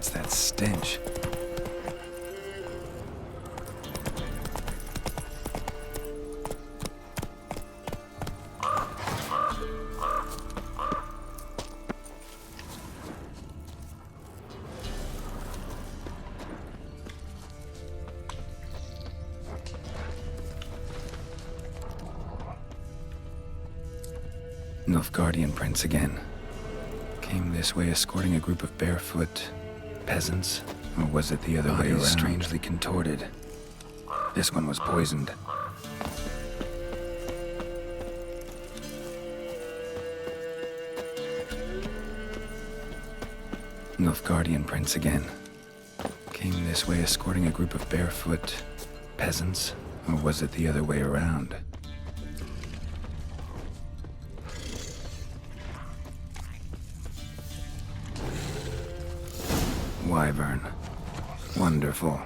What's that stench? Nilfgaardian prince again. Came this way escorting a group of barefoot peasants, or was it the other way around? Strangely contorted. This one was poisoned. Nilfgaardian prince again. Came this way escorting a group of barefoot peasants, or was it the other way around? Wyvern. Wonderful.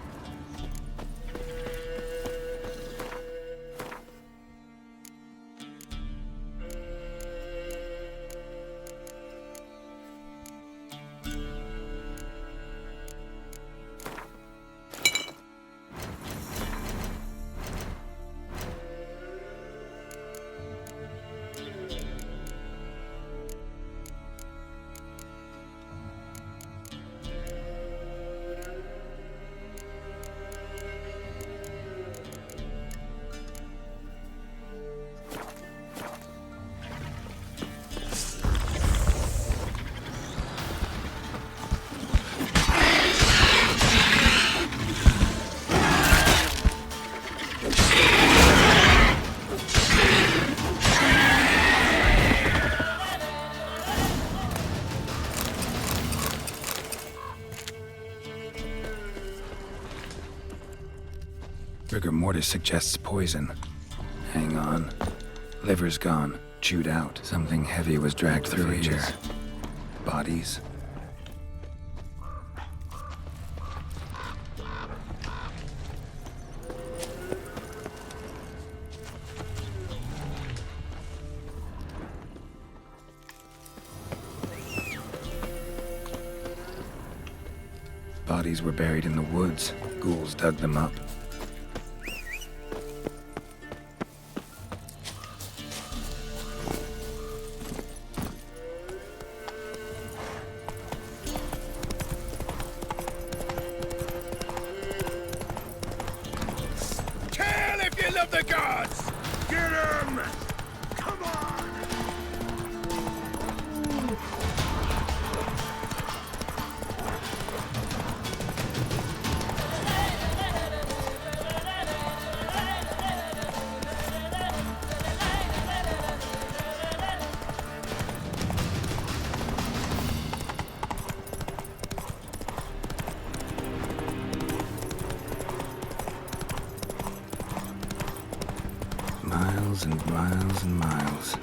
Rigor mortis suggests poison. Hang on. Liver's gone. Chewed out. Something heavy was dragged through here. Bodies. Bodies were buried in the woods. Ghouls dug them up. Of the gods! Get him! Come on! Miles and miles and miles.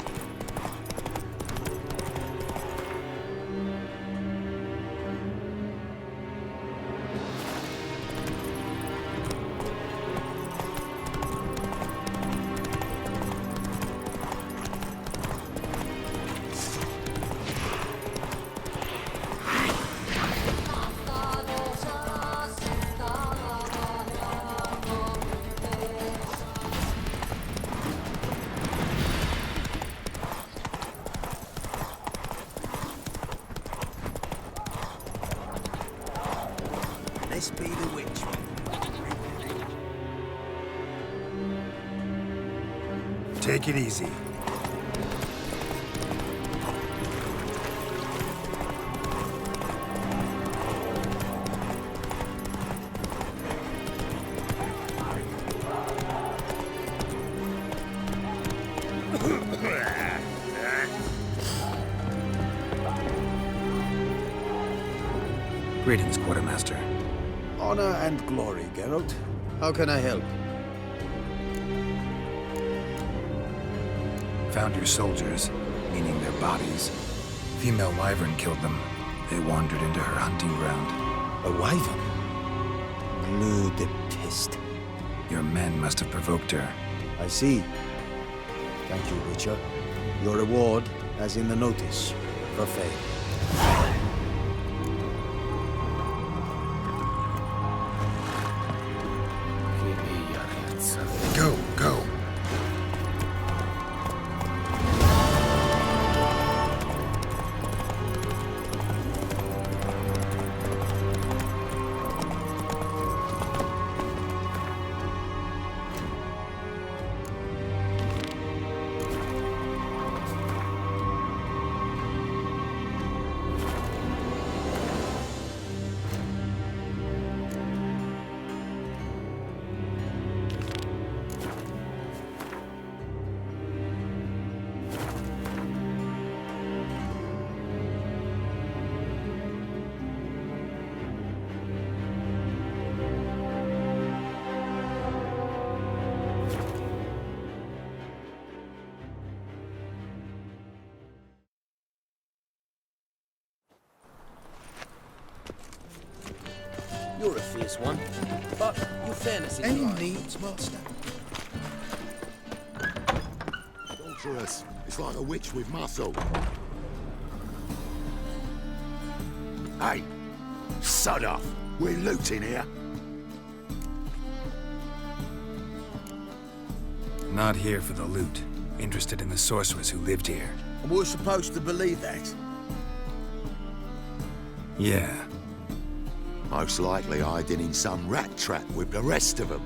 This be the witch. Take it easy. Greetings, Quartermaster. Honor and glory, Geralt. How can I help? Found your soldiers, meaning their bodies. Female wyvern killed them. They wandered into her hunting ground. A wyvern? Blue de pest. Your men must have provoked her. I see. Thank you, Witcher. Your reward, as in the notice, for fame. obvious one, but your fairness is Any right. needs, master? Torturous. It's like a witch with muscle. Hey, sod off. We're looting here. Not here for the loot. Interested in the sorcerers who lived here. And we're supposed to believe that? Yeah. Most likely hiding in some rat trap with the rest of them.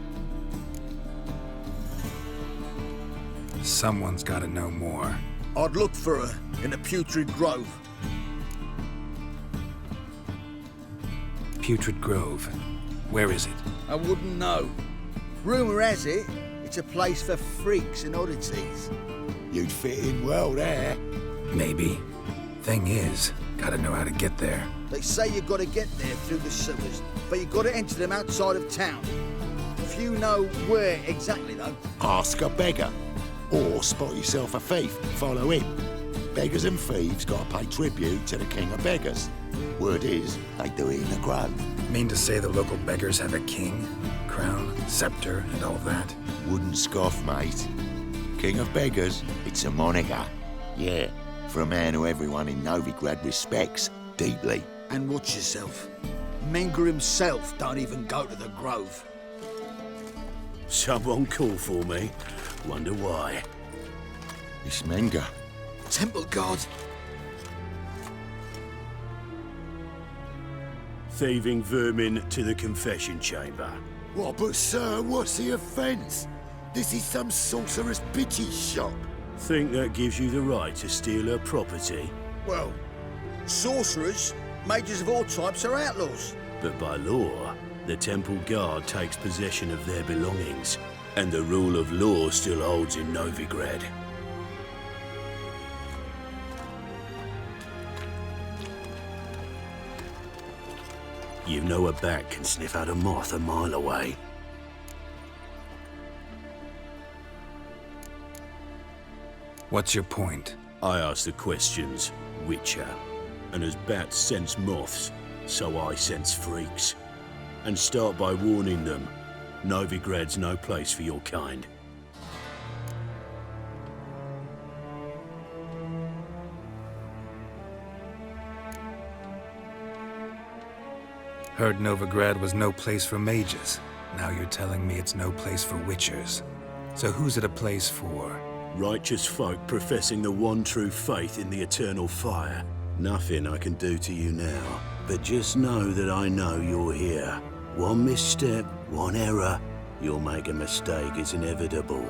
Someone's gotta know more. I'd look for her in the Putrid Grove. Putrid Grove. Where is it? I wouldn't know. Rumour has it, it's a place for freaks and oddities. You'd fit in well there. Maybe. Thing is, gotta know how to get there. They say you've got to get there through the sewers, but you've got to enter them outside of town. Few know where exactly, though. Ask a beggar. Or spot yourself a thief, follow him. Beggars and thieves gotta pay tribute to the king of beggars. Word is, they do it in the grove. Mean to say the local beggars have a king, crown, scepter, and all that? Wouldn't scoff, mate. King of beggars, it's a moniker. Yeah, for a man who everyone in Novigrad respects deeply. And watch yourself. Menger himself don't even go to the Grove. Someone call for me. Wonder why. It's Menger. Temple Guard. Thieving vermin to the confession chamber. What, but sir, what's the offence? This is some sorcerer's bitch's shop. Think that gives you the right to steal her property? Well, sorcerers, mages of all types are outlaws. But by law, the temple guard takes possession of their belongings, and the rule of law still holds in Novigrad. You know a bat can sniff out a moth a mile away. What's your point? I ask the questions, Witcher. And as bats sense moths, so I sense freaks. And start by warning them, Novigrad's no place for your kind. Heard Novigrad was no place for mages. Now you're telling me it's no place for witchers. So who's it a place for? Righteous folk professing the one true faith in the eternal fire. Nothing I can do to you now, but just know that I know you're here. One misstep, one error, you'll make a mistake, it's inevitable.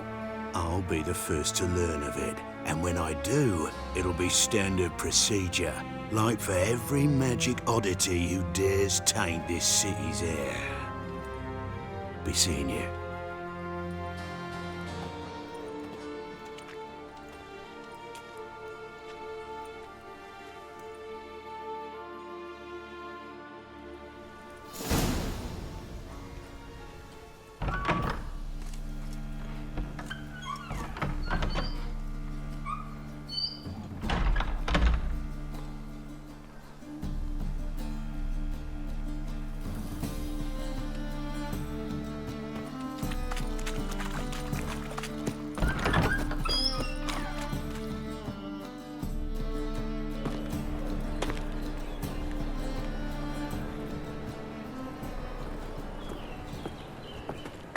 I'll be the first to learn of it, and when I do, it'll be standard procedure. Like for every magic oddity who dares taint this city's air. Be seeing you.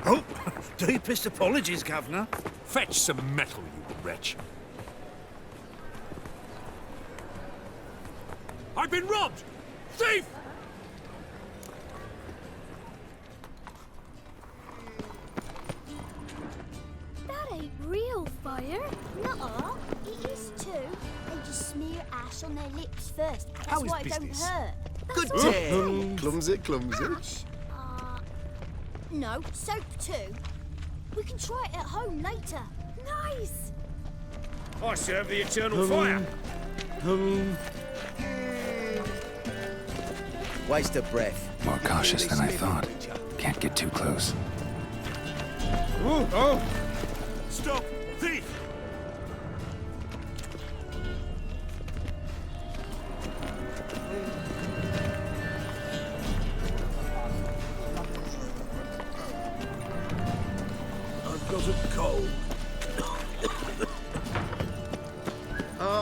Oh, deepest apologies, Governor. Fetch some metal, you wretch. I've been robbed! Thief! That ain't real fire. Nuh-uh. It is too. They just smear ash on their lips first. That's How is why it business? don't hurt. Good That's day. Clumsy, clumsy. No, soap too. We can try it at home later. Nice! I serve the eternal fire. Waste of breath. More cautious than I thought. Can't get too close. Stop! Thief!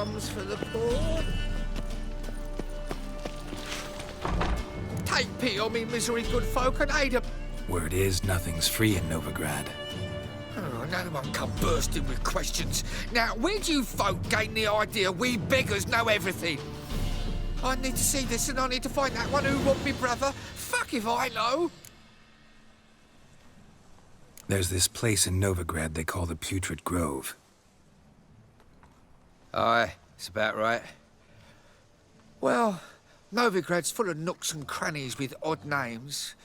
Arms for the poor. Take pity on me, misery good folk, and aid 'em. Word is, nothing's free in Novigrad. Oh, now one come bursting with questions. Now, where do you folk gain the idea we beggars know everything? I need to see this and I need to find that one who robbed me brother. Fuck if I know. There's this place in Novigrad they call the Putrid Grove. Aye, it's about right. Well, Novigrad's full of nooks and crannies with odd names.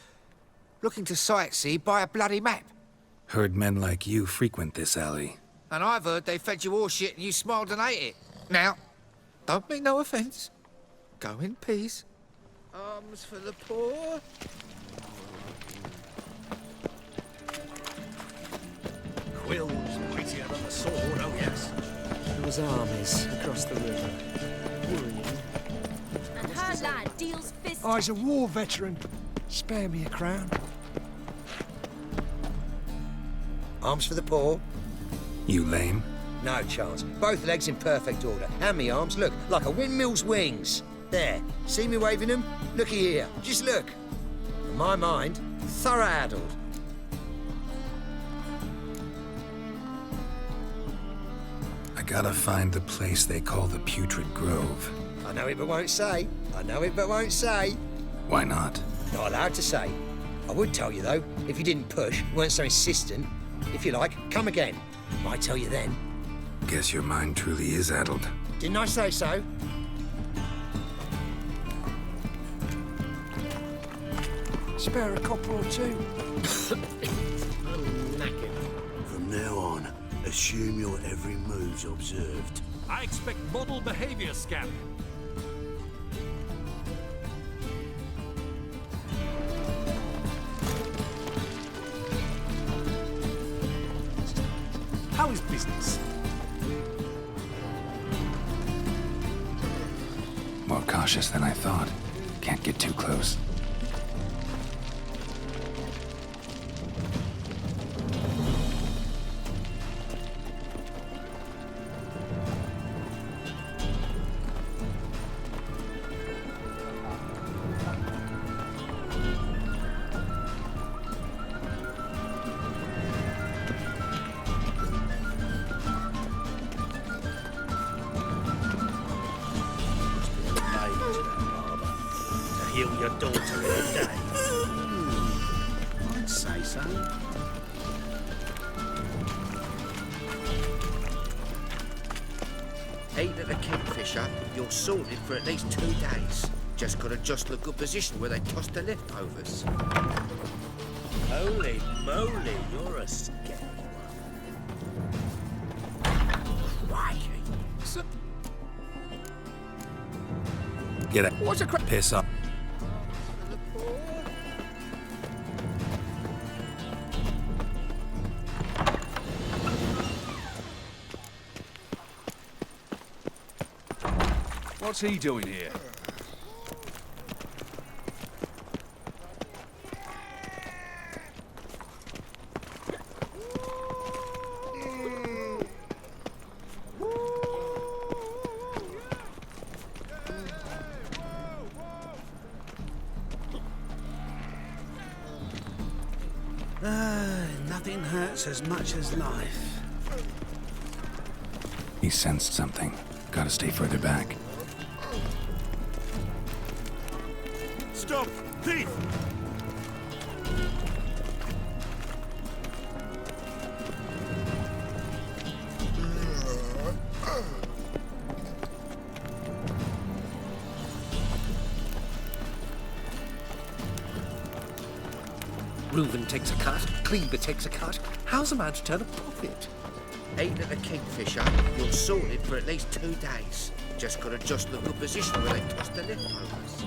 Looking to sightsee, buy a bloody map. Heard men like you frequent this alley. And I've heard they fed you all shit and you smiled and ate it. Now, don't mean no offence. Go in peace. Arms for the poor. Quill's mightier than the sword, oh yes. There was armies across the river. Worrying. And her lad deals fists. I's a war veteran. Spare me a crown. Arms for the poor? You lame? No chance. Both legs in perfect order. And me arms, look, like a windmill's wings. There. See me waving them? Looky here. Just look. In my mind, thorough addled. I gotta find the place they call the Putrid Grove. I know it but won't say. I know it but won't say. Why not? Not allowed to say. I would tell you, though, if you didn't push, weren't so insistent. If you like, come again. Might tell you then. Guess your mind truly is addled. Didn't I say so? Spare a copper or two. From now on, assume your every move's observed. I expect model behavior scan. How is business? More cautious than I thought. Can't get too close. Heal your daughter in a day. I'd say so. Ain't at the Kingfisher, you're sorted for at least 2 days. Just gotta just the good position where they toss the leftovers. Holy moly, you're a scary one. Crikey. Get it. What's a crap? Piss up. What's he doing here? Nothing hurts as much as life. He sensed something. Gotta stay further back. Stop! Thief! Reuven takes a cut, Kleber takes a cut. How's a man to turn a profit? Ain't at the Kingfisher, you're sorted for at least 2 days. Just gotta just the good position where they toss the leftovers.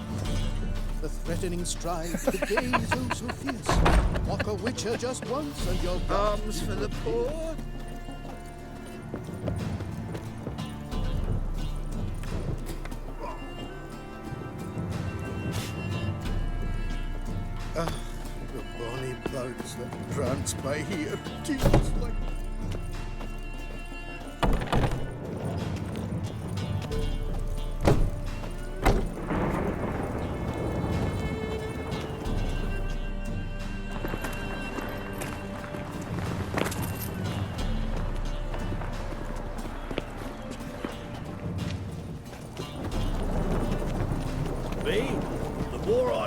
The threatening strife, the gaze oh so fierce. Mock a witcher just once and you're gone. Arms for the poor. The bonny boats that prance by here, Jesus, like...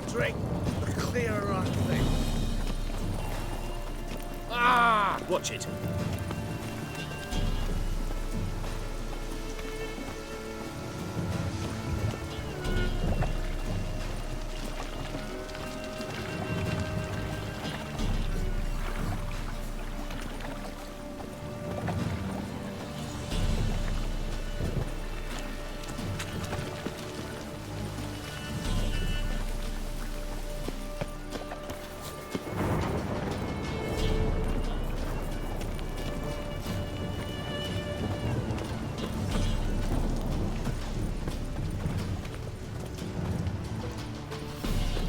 Roderick, the clearer I think. Ah! Watch it.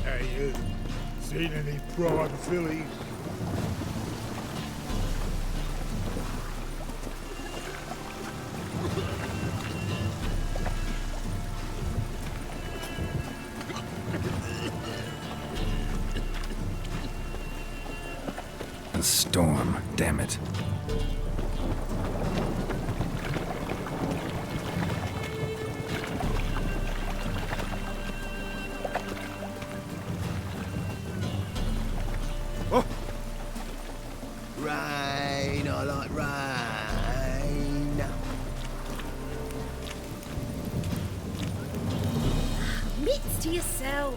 Hey, you. Seen any prime fillies? A storm, damn it. Rain, I like rain. Mitts to yourself.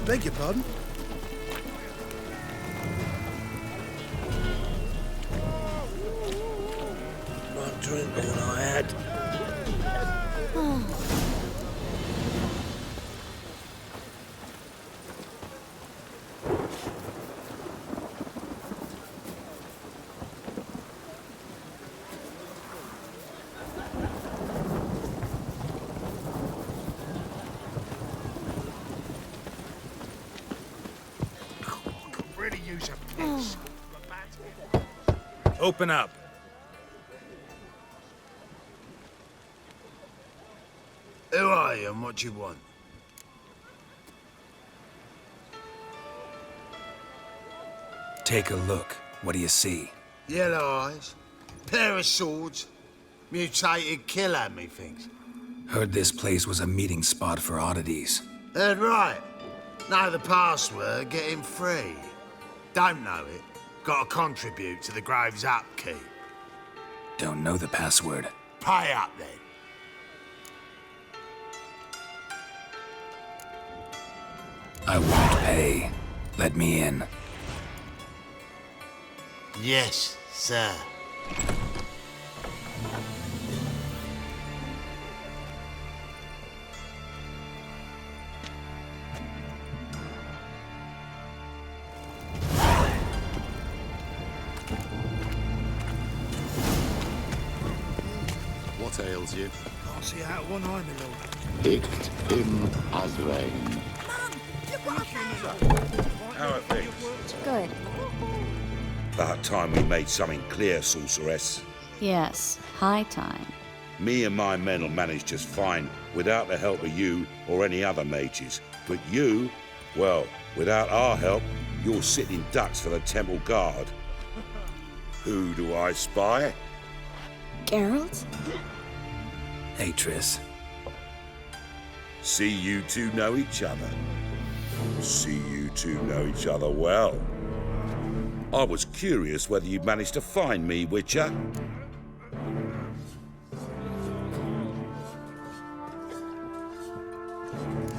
Beg your pardon? One drink all I had. Really use a piss. Open up. Who are you and what you want? Take a look. What do you see? Yellow eyes, pair of swords, mutated killer, methinks. Heard this place was a meeting spot for oddities. Heard right. Know the password, get him free. Don't know it, gotta contribute to the Grove's upkeep. Don't know the password. Pay up then. I won't pay. Let me in. Yes, sir. What ails you? Can't see out one eye, my lord. Icht im Azrain. How are things? Good. About time we made something clear, sorceress. Yes, high time. Me and my men will manage just fine without the help of you or any other mages. But you, well, without our help, you're sitting ducks for the temple guard. Who do I spy? Geralt? Hey, Triss. See you two know each other. See you two know each other well. I was curious whether you'd managed to find me, Witcher.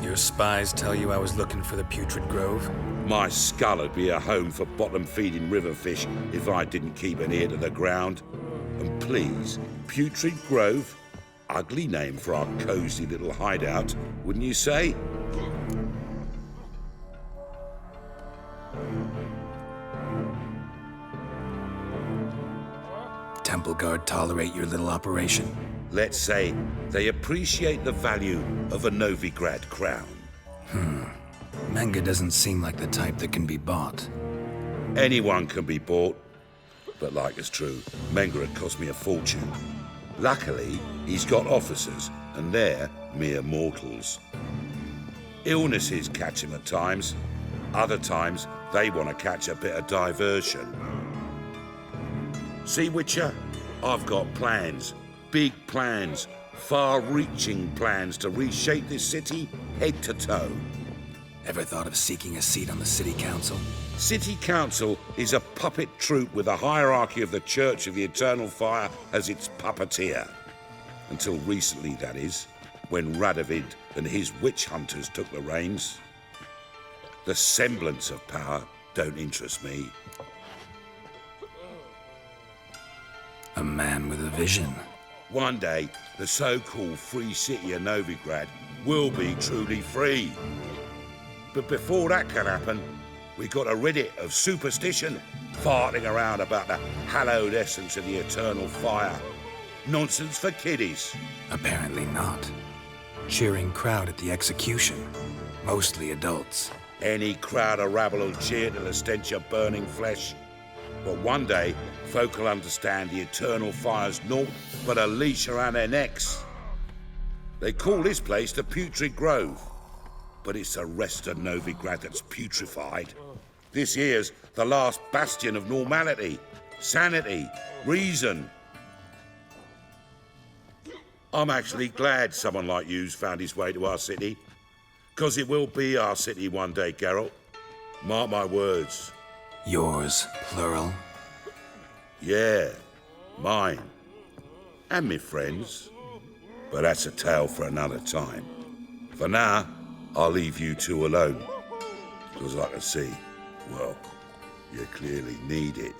Your spies tell you I was looking for the Putrid Grove? My skull would be a home for bottom-feeding river fish if I didn't keep an ear to the ground. And please, Putrid Grove? Ugly name for our cosy little hideout, wouldn't you say? Temple Guard tolerate your little operation? Let's say they appreciate the value of a Novigrad crown. Menge doesn't seem like the type that can be bought. Anyone can be bought. But like it's true, Menge had cost me a fortune. Luckily, he's got officers, and they're mere mortals. Illnesses catch him at times. Other times, they want to catch a bit of diversion. See, Witcher? I've got plans. Big plans Far-reaching plans to reshape this city head to toe. Ever thought of seeking a seat on the city council? City Council is a puppet troupe with a hierarchy of the Church of the Eternal Fire as its puppeteer. Until recently, that is, when Radovid and his witch hunters took the reins. The semblance of power don't interest me. A man with a vision. One day, the so-called free city of Novigrad will be truly free. But before that can happen, we got to rid it of superstition, farting around about the hallowed essence of the eternal fire. Nonsense for kiddies. Apparently not. Cheering crowd at the execution. Mostly adults. Any crowd of rabble will cheer to the stench of burning flesh. But one day, folk will understand the eternal fire's naught but a leash around their necks. They call this place the Putrid Grove, but it's the rest of Novigrad that's putrefied. This here's the last bastion of normality, sanity, reason. I'm actually glad someone like you's found his way to our city, because it will be our city one day, Geralt. Mark my words. Yours, plural? Yeah, mine. And me friends. But that's a tale for another time. For now, I'll leave you two alone. Because I can see, well, you clearly need it.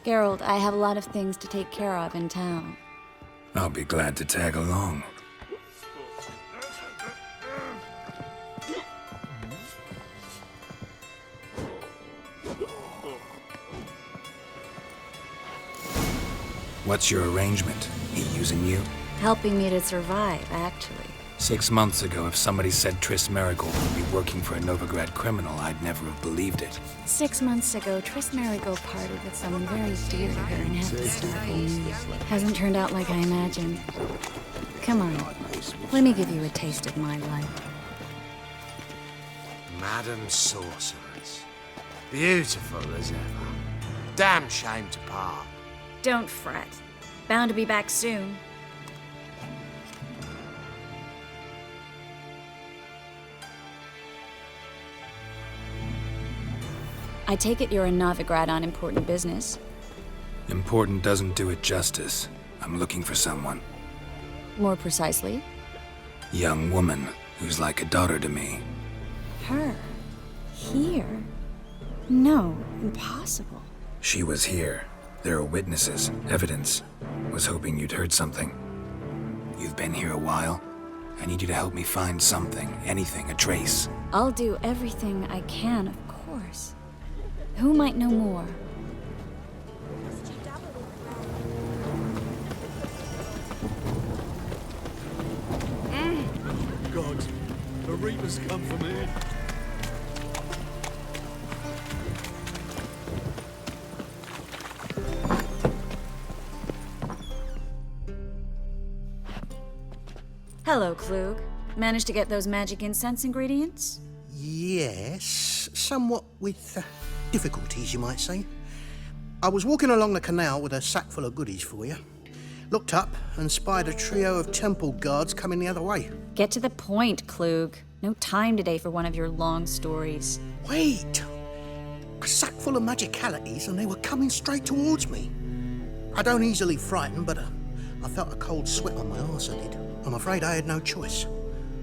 Geralt, I have a lot of things to take care of in town. I'll be glad to tag along. What's your arrangement? He using you? Helping me to survive, actually. 6 months ago, if somebody said Triss Merigold would be working for a Novigrad criminal, I'd never have believed it. 6 months ago, Triss Merigold parted with someone very dear to her and had historical news. Hasn't turned out like I imagined. Come on, let me give you a taste of my life. Madam Sorceress. Beautiful as ever. Damn shame to part. Don't fret. Bound to be back soon. I take it you're in Novigrad on important business. Important doesn't do it justice. I'm looking for someone. More precisely? Young woman who's like a daughter to me. Her? Here? No, impossible. She was here. There are witnesses, evidence. Was hoping you'd heard something. You've been here a while. I need you to help me find something, anything, a trace. I'll do everything I can, of course. Who might know more? God, the Reapers come for me. Hello, Klug. Managed to get those magic incense ingredients? Yes, somewhat with difficulties, you might say. I was walking along the canal with a sack full of goodies for you. Looked up and spied a trio of temple guards coming the other way. Get to the point, Klug. No time today for one of your long stories. Wait! A sack full of magicalities and they were coming straight towards me. I don't easily frighten, but I felt a cold sweat on my arse, I did. I'm afraid I had no choice.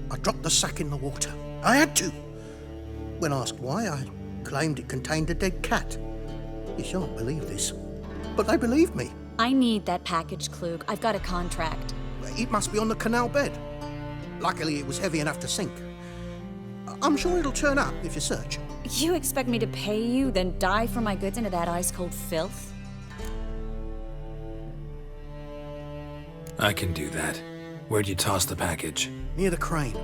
I dropped the sack in the water. I had to. When asked why, I claimed it contained a dead cat. You shan't believe this, but they believed me. I need that package, Klug. I've got a contract. It must be on the canal bed. Luckily, it was heavy enough to sink. I'm sure it'll turn up if you search. You expect me to pay you, then dive for my goods into that ice-cold filth? I can do that. Where'd you toss the package? Near the crane.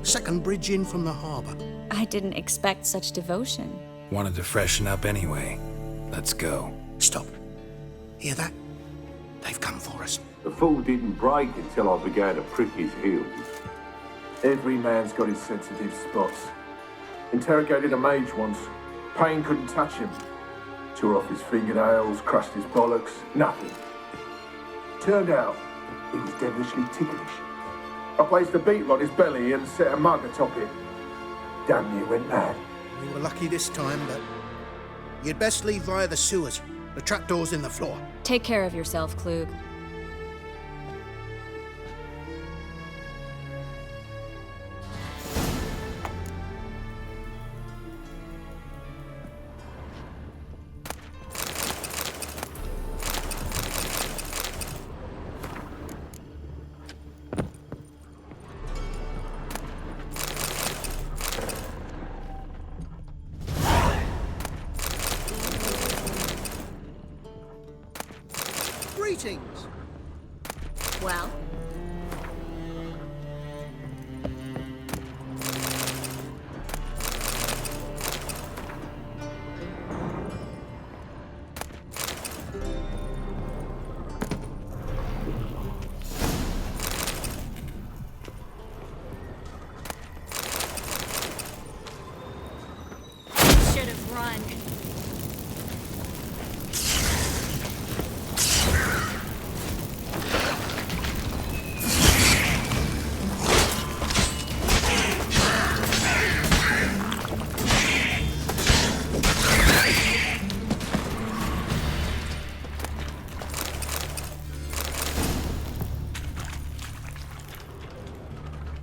Second bridge in from the harbour. I didn't expect such devotion. Wanted to freshen up anyway. Let's go. Stop. Hear that? They've come for us. The fool didn't break until I began to prick his heels. Every man's got his sensitive spots. Interrogated a mage once. Pain couldn't touch him. Tore off his fingernails, crushed his bollocks, nothing. Turned out, He was devilishly ticklish. I placed a beetle on his belly and set a mug atop it. Damn near went mad. We were lucky this time, but you'd best leave via the sewers. The trapdoor's in the floor. Take care of yourself, Klug. Greetings. Well? Should have run.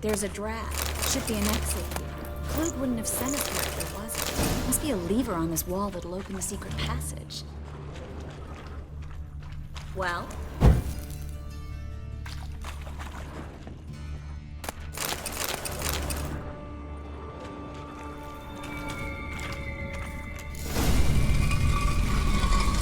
There's a draft. Should be an exit here. Klug wouldn't have sent us here if there wasn't. Must be a lever on this wall that'll open the secret passage. Well?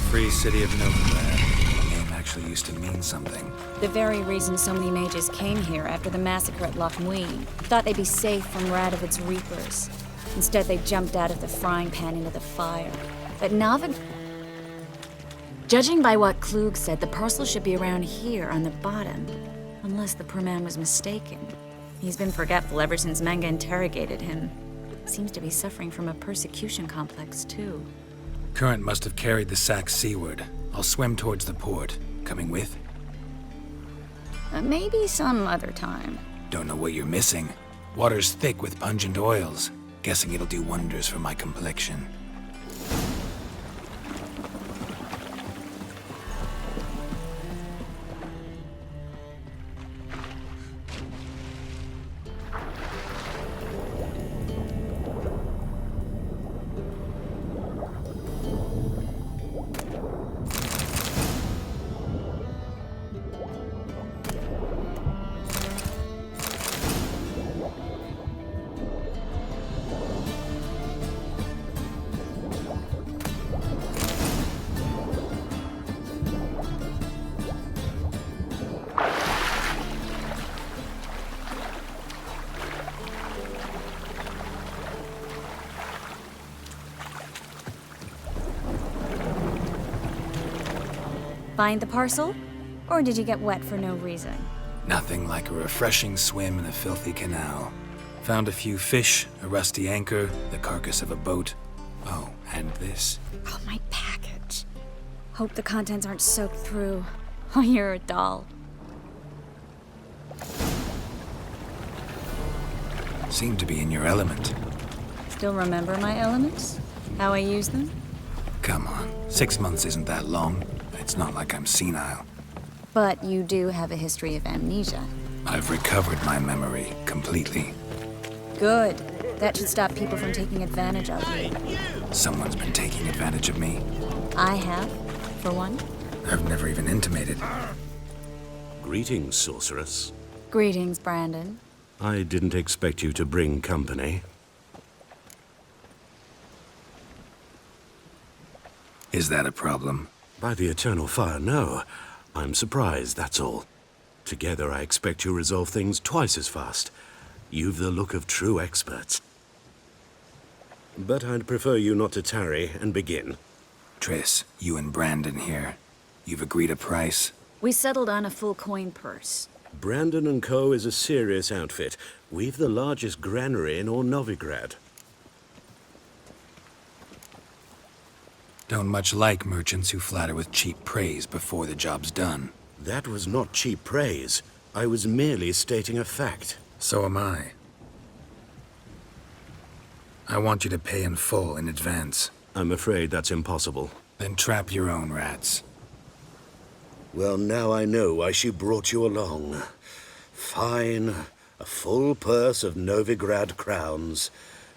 Free City of Novigrad. The name actually used to mean something. The very reason so many mages came here after the massacre at Loch Muin. Thought they'd be safe from Radovid's reapers. Instead, they jumped out of the frying pan into the fire. But judging by what Klug said, the parcel should be around here on the bottom. Unless the poor man was mistaken. He's been forgetful ever since Manga interrogated him. Seems to be suffering from a persecution complex, too. Current must have carried the sack seaward. I'll swim towards the port. Coming with? Maybe some other time. Don't know what you're missing. Water's thick with pungent oils. Guessing it'll do wonders for my complexion. Find the parcel? Or did you get wet for no reason? Nothing like a refreshing swim in a filthy canal. Found a few fish, a rusty anchor, the carcass of a boat. Oh, and this. Oh, my package. Hope the contents aren't soaked through. Oh, you're a doll. Seem to be in your element. Still remember my elements? How I use them? Come on, 6 months isn't that long. It's not like I'm senile. But you do have a history of amnesia. I've recovered my memory completely. Good. That should stop people from taking advantage of you. Someone's been taking advantage of me. I have, for one. I've never even intimated. Greetings, sorceress. Greetings, Brandon. I didn't expect you to bring company. Is that a problem? By the eternal fire, no. I'm surprised, that's all. Together, I expect you resolve things twice as fast. You've the look of true experts. But I'd prefer you not to tarry and begin. Triss, you and Brandon here. You've agreed a price? We settled on a full coin purse. Brandon & Co. is a serious outfit. We've the largest granary in all Novigrad. Don't much like merchants who flatter with cheap praise before the job's done. That was not cheap praise. I was merely stating a fact. So am I. I want you to pay in full in advance. I'm afraid that's impossible. Then trap your own rats. Well, now I know why she brought you along. Fine. A full purse of Novigrad crowns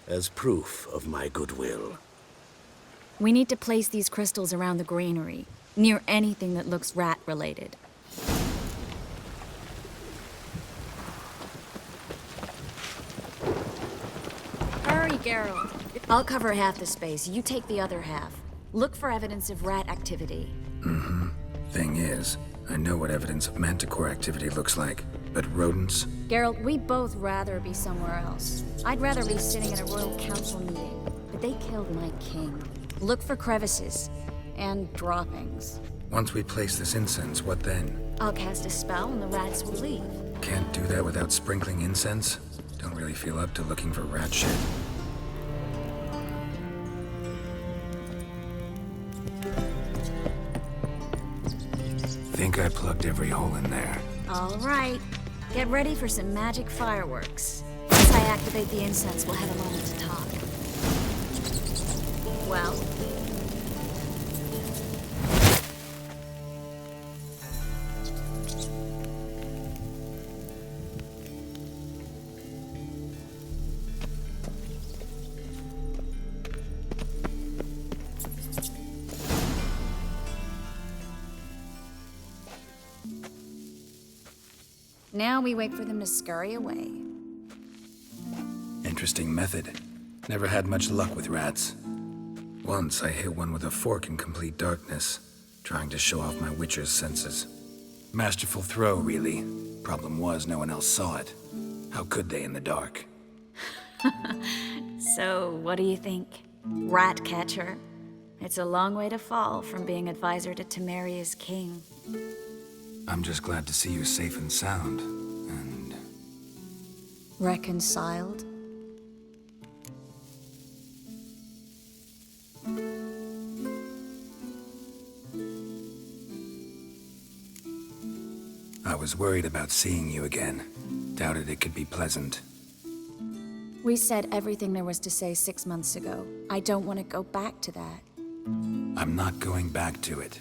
as proof of my goodwill. We need to place these crystals around the granary, near anything that looks rat-related. Hurry, Geralt. I'll cover half the space. You take the other half. Look for evidence of rat activity. Mm-hmm. Thing is, I know what evidence of manticore activity looks like, but rodents? Geralt, we'd both rather be somewhere else. I'd rather be sitting in a royal council meeting, but they killed my king. Look for crevices and droppings. Once we place this incense, what then? I'll cast a spell and the rats will leave. Can't do that without sprinkling incense? Don't really feel up to looking for rat shit. Think I plugged every hole in there. All right. Get ready for some magic fireworks. Once I activate the incense, we'll have a moment to talk. Well? Now we wait for them to scurry away. Interesting method. Never had much luck with rats. Once I hit one with a fork in complete darkness, trying to show off my witcher's senses. Masterful throw, really. Problem was, no one else saw it. How could they in the dark? So, what do you think? Rat catcher? It's a long way to fall from being advisor to Temeria's king. I'm just glad to see you safe and sound, and... Reconciled? I was worried about seeing you again. Doubted it could be pleasant. We said everything there was to say 6 months ago. I don't want to go back to that. I'm not going back to it.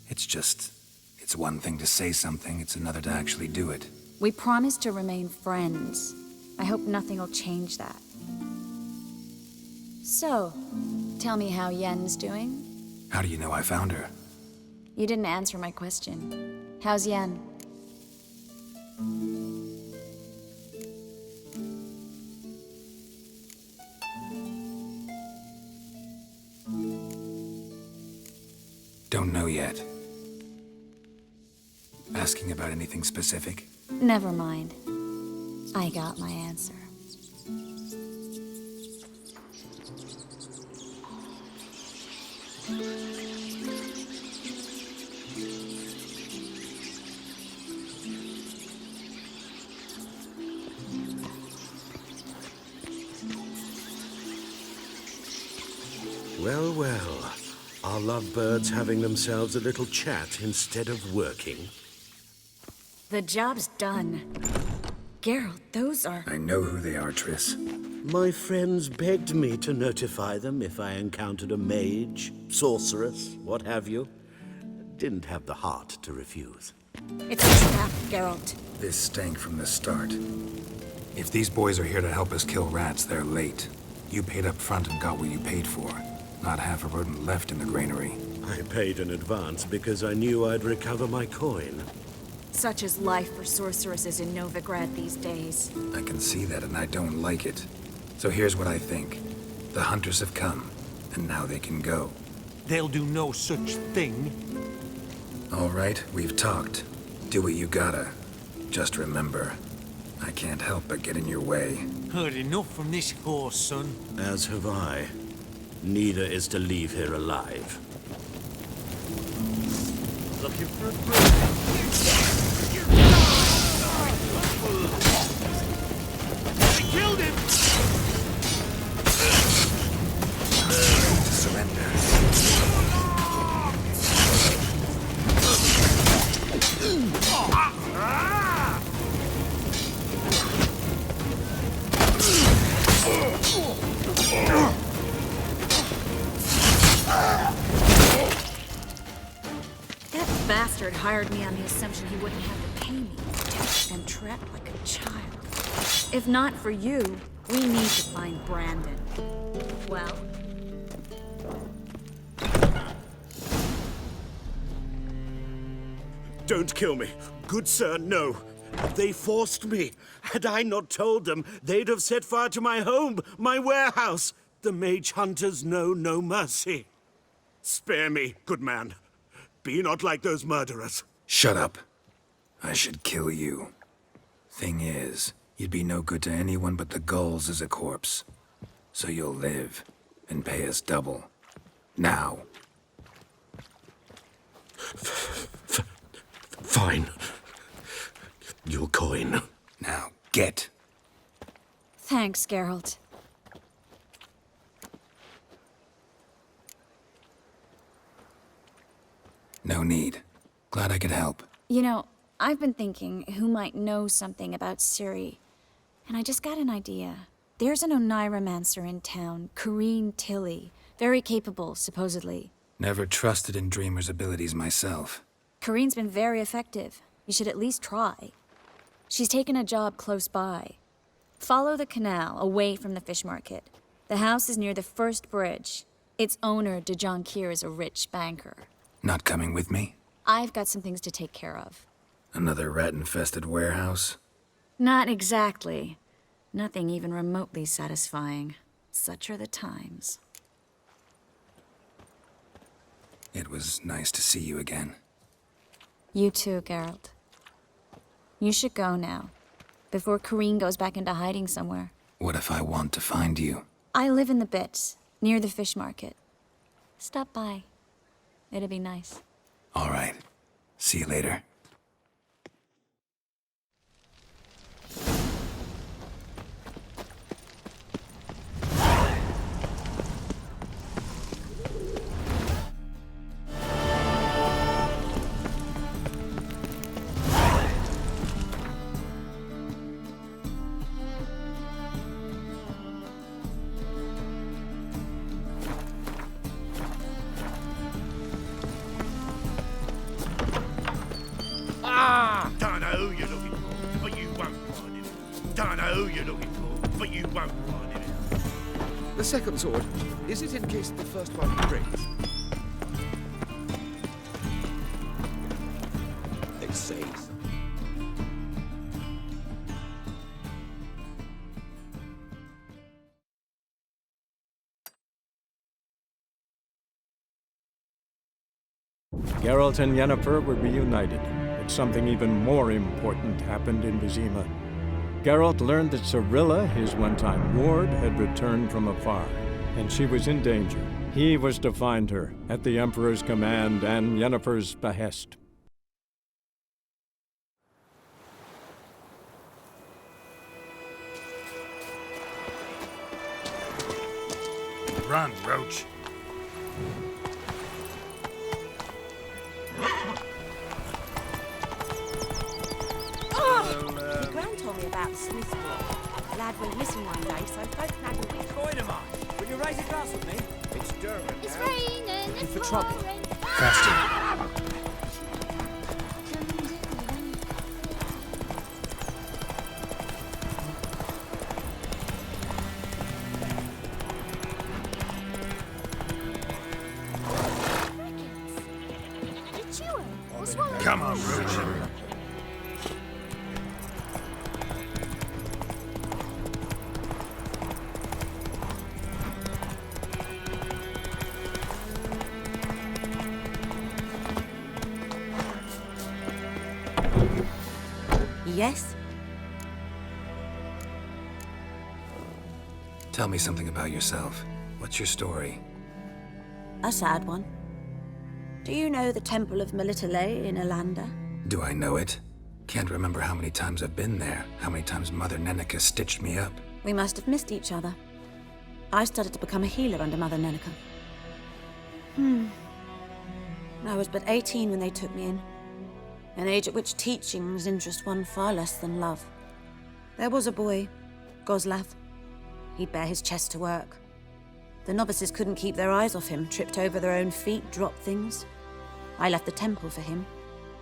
It's one thing to say something, it's another to actually do it. We promised to remain friends. I hope nothing will change that. So, tell me how Yen's doing? How do you know I found her? You didn't answer my question. How's Yen? Don't know yet. Asking about anything specific? Never mind. I got my answer. Well, well. Are lovebirds having themselves a little chat instead of working? The job's done. Geralt, those are... I know who they are, Triss. My friends begged me to notify them if I encountered a mage, sorceress, what have you. Didn't have the heart to refuse. It's a trap, Geralt. This stank from the start. If these boys are here to help us kill rats, they're late. You paid up front and got what you paid for. Not half a rodent left in the granary. I paid in advance because I knew I'd recover my coin. Such is life for sorceresses in Novigrad these days. I can see that, and I don't like it. So here's what I think. The hunters have come, and now they can go. They'll do no such thing. All right, we've talked. Do what you gotta. Just remember, I can't help but get in your way. Heard enough from this horse, son. As have I. Neither is to leave here alive. Looking for a break. We killed him! Surrender. bastard hired me on the assumption he wouldn't have to pay me, and trapped like a child. If not for you, we need to find Brandon. Well... Don't kill me. Good sir, no. They forced me. Had I not told them, they'd have set fire to my home, my warehouse. The mage hunters know no mercy. Spare me, good man. Be not like those murderers. Shut up. I should kill you. Thing is, you'd be no good to anyone but the gulls as a corpse. So you'll live, and pay us double. Now. Fine. Your coin. Now, get. Thanks, Geralt. No need. Glad I could help. You know, I've been thinking who might know something about Ciri, and I just got an idea. There's an Oneiromancer in town, Corrine Tilly. Very capable, supposedly. Never trusted in Dreamer's abilities myself. Corrine's been very effective. You should at least try. She's taken a job close by. Follow the canal, away from the fish market. The house is near the first bridge. Its owner, de Jonquière, is a rich banker. Not coming with me? I've got some things to take care of. Another rat-infested warehouse? Not exactly. Nothing even remotely satisfying. Such are the times. It was nice to see you again. You too, Geralt. You should go now, before Corrine goes back into hiding somewhere. What if I want to find you? I live in the Bits, near the fish market. Stop by. It'd be nice. All right. See you later. Don't know who you're looking for, but you won't find him. Don't know who you're looking for, but you won't find him. The second sword, is it in case the first one breaks? They say so. Geralt and Yennefer were reunited, but something even more important happened in Vizima. Geralt learned that Cirilla, his one-time ward, had returned from afar, and she was in danger. He was to find her, at the Emperor's command and Yennefer's behest. Run, Roach. My gran told me about the Smith's Block. The lad went missing one day, so both nagged a week. Coin am I? Will you raise a glass with me? It's Durban It's now. raining, Looking it's for trouble? pouring. Faster. It's you. What's wrong? Come on, Roach. Yes? Tell me something about yourself. What's your story? A sad one. Do you know the Temple of Melitele in Alanda? Do I know it? Can't remember how many times I've been there, how many times Mother Neneka stitched me up. We must have missed each other. I started to become a healer under Mother Neneka. I was but 18 when they took me in. An age at which teachings interest one far less than love. There was a boy, Goslav. He'd bare his chest to work. The novices couldn't keep their eyes off him, tripped over their own feet, dropped things. I left the temple for him.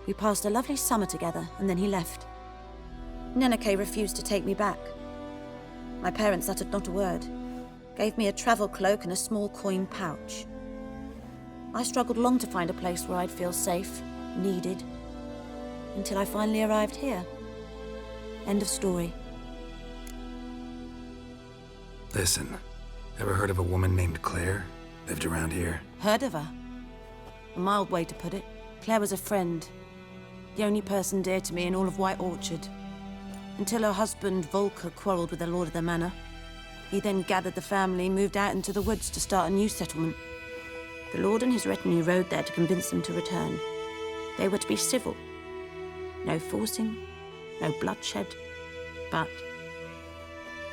We passed a lovely summer together, and then he left. Neneke refused to take me back. My parents uttered not a word, gave me a travel cloak and a small coin pouch. I struggled long to find a place where I'd feel safe, needed, until I finally arrived here. End of story. Listen, ever heard of a woman named Claire? Lived around here? Heard of her? A mild way to put it. Claire was a friend. The only person dear to me in all of White Orchard. Until her husband, Volker, quarreled with the lord of the manor. He then gathered the family, moved out into the woods to start a new settlement. The lord and his retinue rode there to convince them to return. They were to be civil. No forcing, no bloodshed. But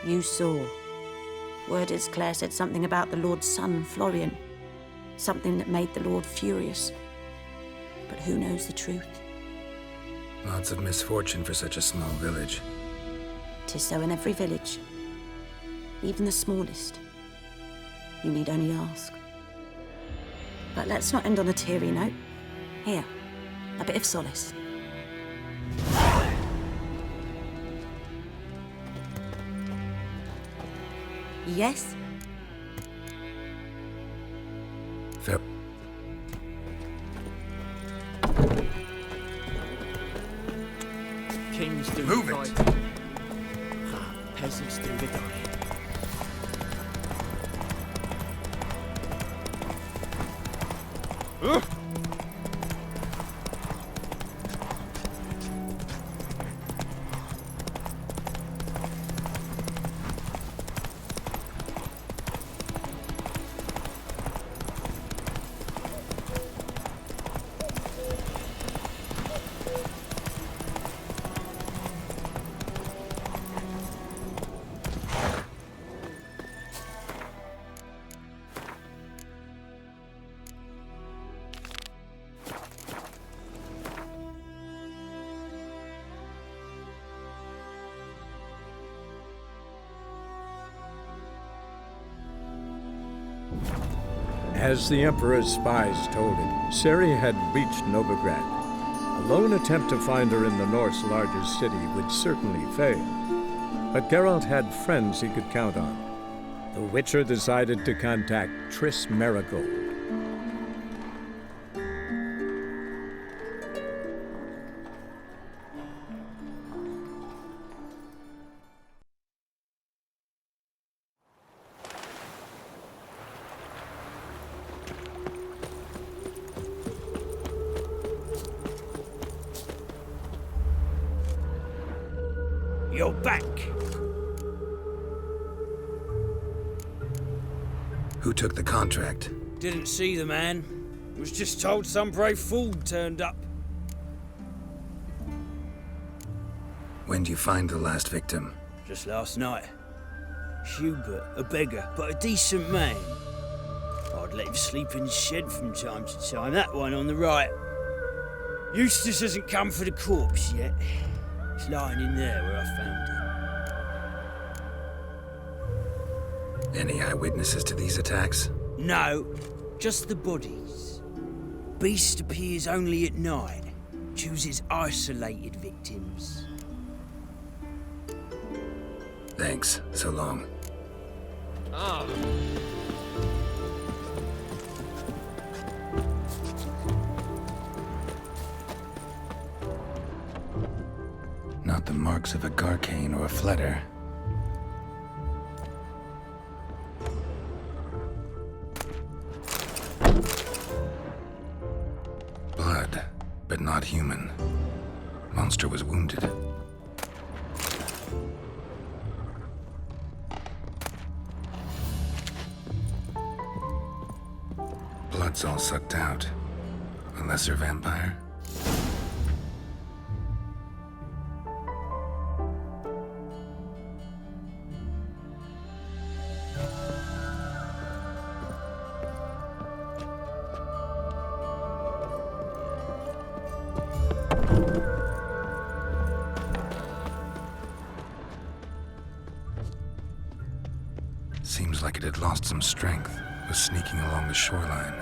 you saw. Word is Claire said something about the lord's son, Florian. Something that made the lord furious. But who knows the truth? Lots of misfortune for such a small village. 'Tis so in every village. Even the smallest. You need only ask. But let's not end on a teary note. Here, a bit of solace. Yes? Phil. Kings do Move the it. fighting. Peasants do the dying. As the Emperor's spies told him, Ciri had reached Novigrad. A lone attempt to find her in the North's largest city would certainly fail. But Geralt had friends he could count on. The Witcher decided to contact Triss Merigold. You're back. Who took the contract? Didn't see the man. Was just told some brave fool turned up. When do you find the last victim? Just last night. Hubert, a beggar, but a decent man. I'd let him sleep in his shed from time to time. That one on the right. Eustace hasn't come for the corpse yet. It's lying in there where I found it. Any eyewitnesses to these attacks? No, just the bodies. Beast appears only at night. Chooses isolated victims. Thanks. So long. Ah. Not the marks of a Garcane or a Fletter. Blood, but not human. Monster was wounded. Blood's all sucked out. A lesser vampire? Seems like it had lost some strength. Was sneaking along the shoreline.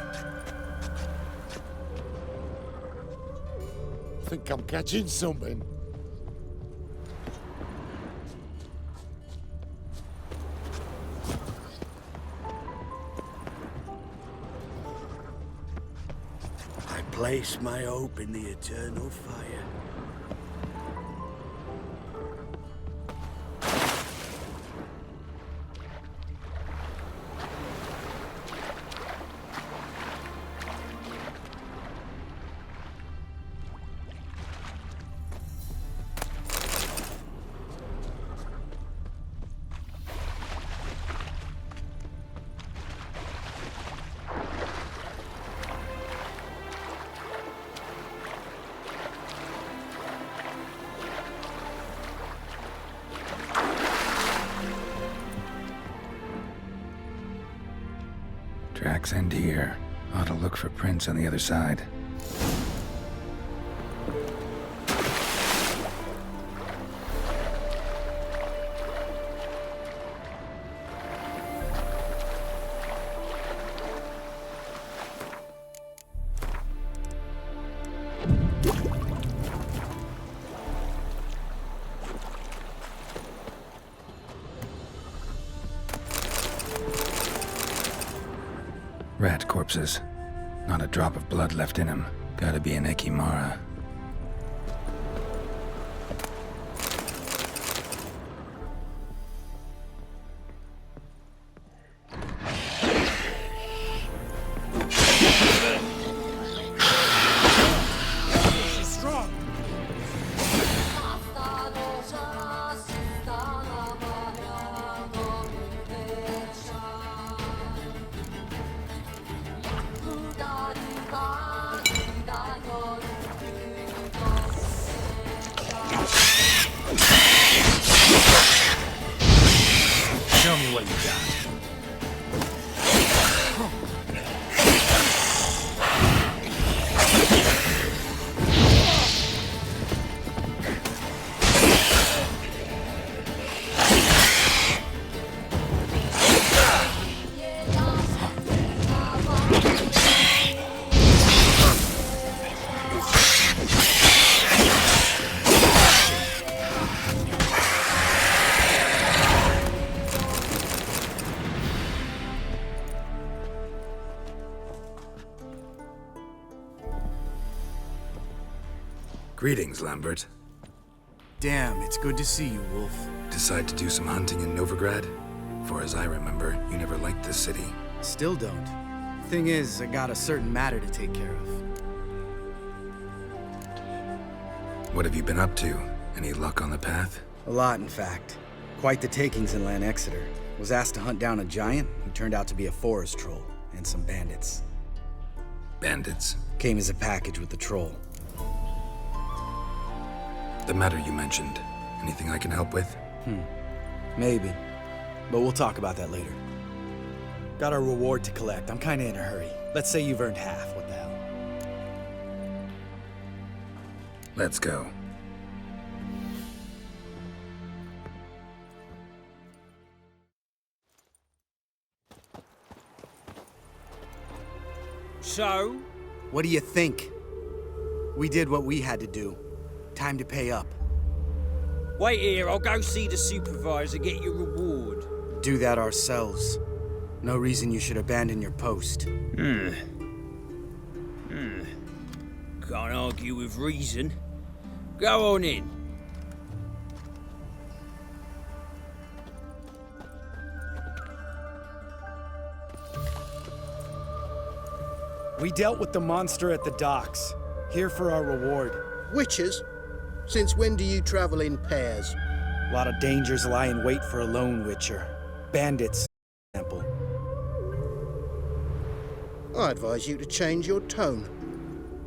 think I'm catching something. I place my hope in the eternal fire. Tracks end here. Ought to look for prints on the other side. Rat corpses. Not a drop of blood left in him. Gotta be an Ekimara. She's strong. Show me what you got. Greetings, Lambert. Damn, it's good to see you, Wolf. Decide to do some hunting in Novigrad? For as I remember, you never liked this city. Still don't. Thing is, I got a certain matter to take care of. What have you been up to? Any luck on the path? A lot, in fact. Quite the takings in Lan Exeter. Was asked to hunt down a giant who turned out to be a forest troll, and some bandits. Bandits? Came as a package with the troll. The matter you mentioned. Anything I can help with? Maybe. But we'll talk about that later. Got our reward to collect. I'm kinda in a hurry. Let's say you've earned half. What the hell? Let's go. So? What do you think? We did what we had to do. Time to pay up. Wait here, I'll go see the supervisor, get your reward. Do that ourselves. No reason you should abandon your post. Can't argue with reason. Go on in. We dealt with the monster at the docks. Here for our reward. Witches? Since when do you travel in pairs? A lot of dangers lie in wait for a lone witcher. Bandits, for example. I advise you to change your tone.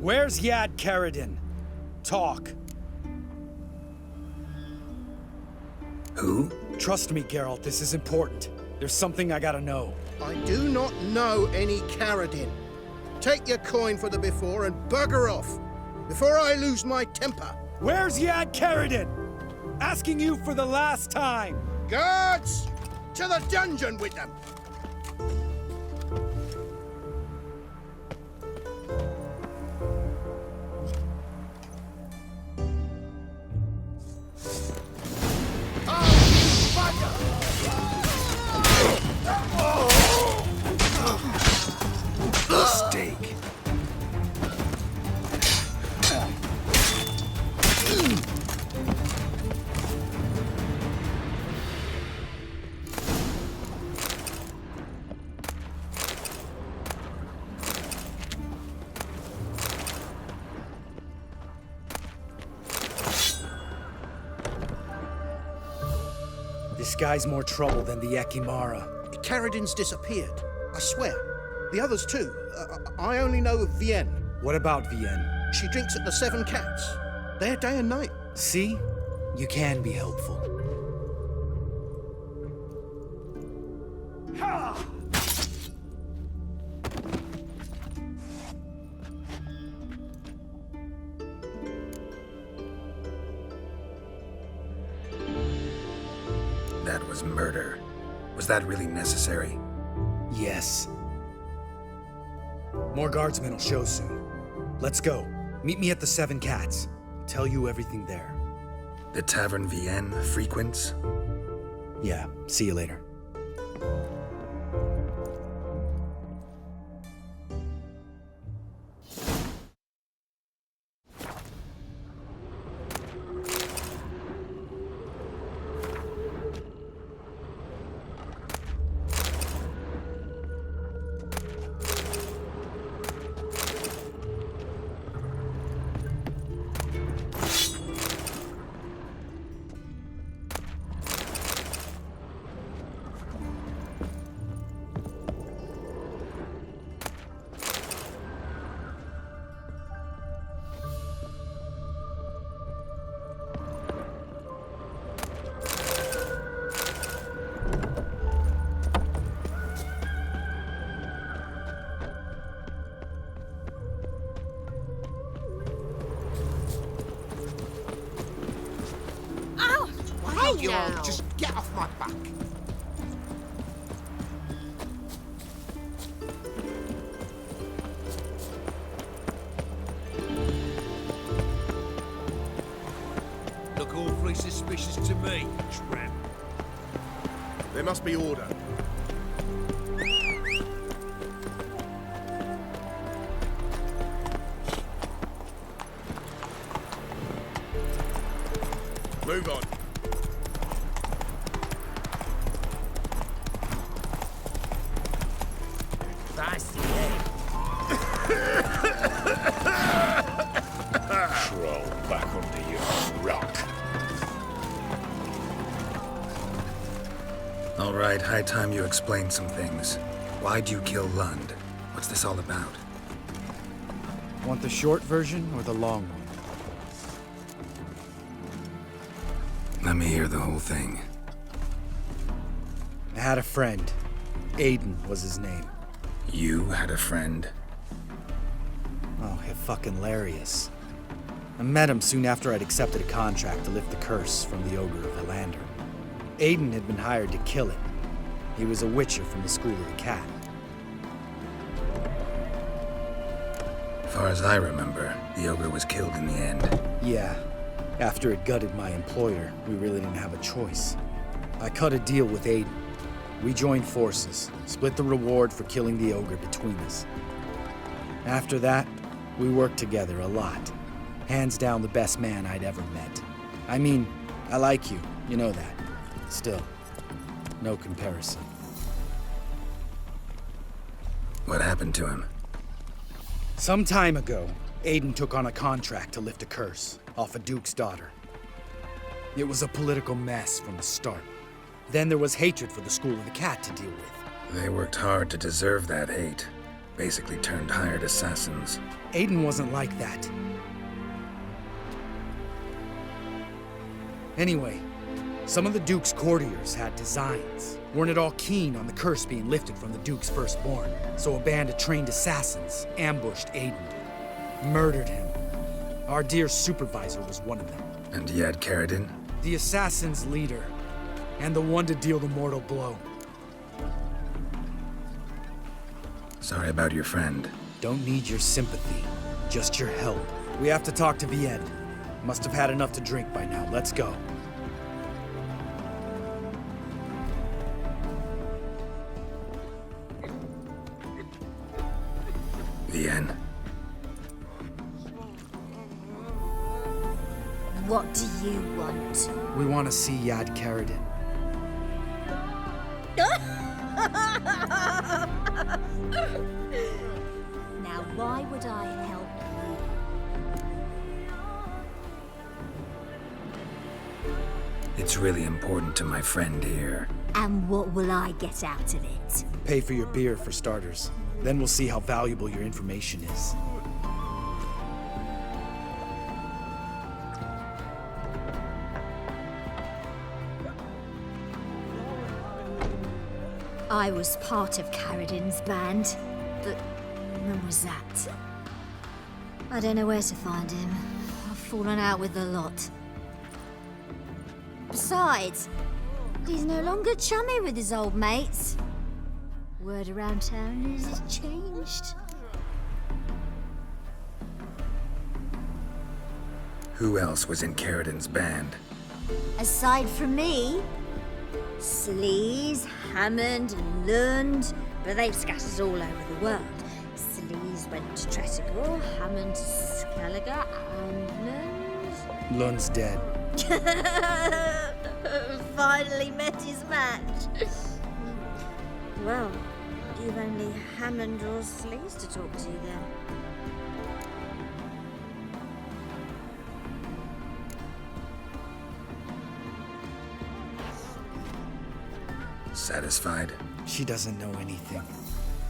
Where's Yad Karadin? Talk. Who? Trust me, Geralt, this is important. There's something I gotta know. I do not know any Karadin. Take your coin for the before and bugger off, before I lose my temper. Where's Yad Karadin? Asking you for the last time. Guards! To the dungeon with them! This guy's more trouble than the Ekimara. Carradin's disappeared. I swear. The others too. I only know of Vienne. What about Vienne? She drinks at the Seven Cats. There day and night. See? You can be helpful. That was murder. Was that really necessary? Yes. More guardsmen will show soon. Let's go. Meet me at the Seven Cats. Tell you everything there. The Tavern Vienne frequents? Yeah, see you later. Just get off my back. Look awfully suspicious to me, tramp. There must be order. Move on. Crawl back under your rock. All right, high time you explained some things. Why'd you kill Lund? What's this all about? Want the short version or the long one? Let me hear the whole thing. I had a friend. Aiden was his name. You had a friend? Oh, fucking hilarious. I met him soon after I'd accepted a contract to lift the curse from the Ogre of Elander. Aiden had been hired to kill it. He was a witcher from the School of the Cat. Far as I remember, the Ogre was killed in the end. Yeah. After it gutted my employer, we really didn't have a choice. I cut a deal with Aiden. We joined forces, split the reward for killing the Ogre between us. After that, we worked together a lot. Hands down the best man I'd ever met. I mean, I like you, you know that. Still, no comparison. What happened to him? Some time ago, Aiden took on a contract to lift a curse off a duke's daughter. It was a political mess from the start. Then there was hatred for the School of the Cat to deal with. They worked hard to deserve that hate. Basically turned hired assassins. Aiden wasn't like that. Anyway, some of the Duke's courtiers had designs. Weren't at all keen on the curse being lifted from the Duke's firstborn, so a band of trained assassins ambushed Aiden. Murdered him. Our dear supervisor was one of them. And Yad Carradin? The assassin's leader, and the one to deal the mortal blow. Sorry about your friend. Don't need your sympathy, just your help. We have to talk to Vienne. Must have had enough to drink by now. Let's go. Vienne. What do you want? We want to see Yad Carradin. Now, why would I help you? It's really important to my friend here. And what will I get out of it? Pay for your beer, for starters. Then we'll see how valuable your information is. I was part of Carradin's band, but when was that? I don't know where to find him. I've fallen out with a lot. Besides, he's no longer chummy with his old mates. Word around town is it's changed. Who else was in Carradin's band? Aside from me, Sleaze, Hammond, and Lund, but they've scattered all over the world. Sleaze went to Tretogor, Hammond to Skellige, and Lund's dead. Finally met his match. Well, you've only Hammond or Sleaze to talk to then. Satisfied? She doesn't know anything.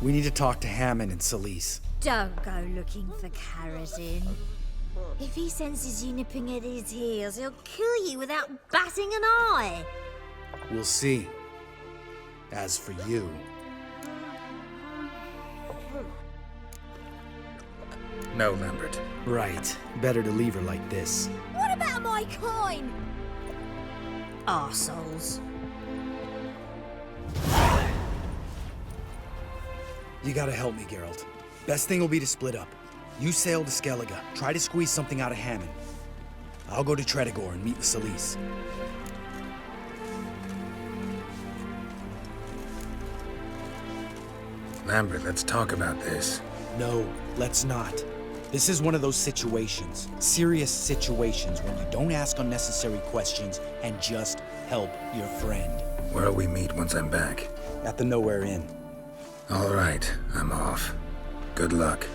We need to talk to Hammond and Sleaze. Don't go looking for Carradin. If he senses you nipping at his heels, he'll kill you without batting an eye. We'll see. As for you... No, Lambert. Right. Better to leave her like this. What about my coin? Arseholes. You gotta help me, Geralt. Best thing will be to split up. You sail to Skellige. Try to squeeze something out of Hammond. I'll go to Tretogor and meet with Sleaze. Lambert, let's talk about this. No, let's not. This is one of those situations, serious situations, when you don't ask unnecessary questions and just help your friend. Where'll we meet once I'm back? At the Nowhere Inn. All right, I'm off. Good luck.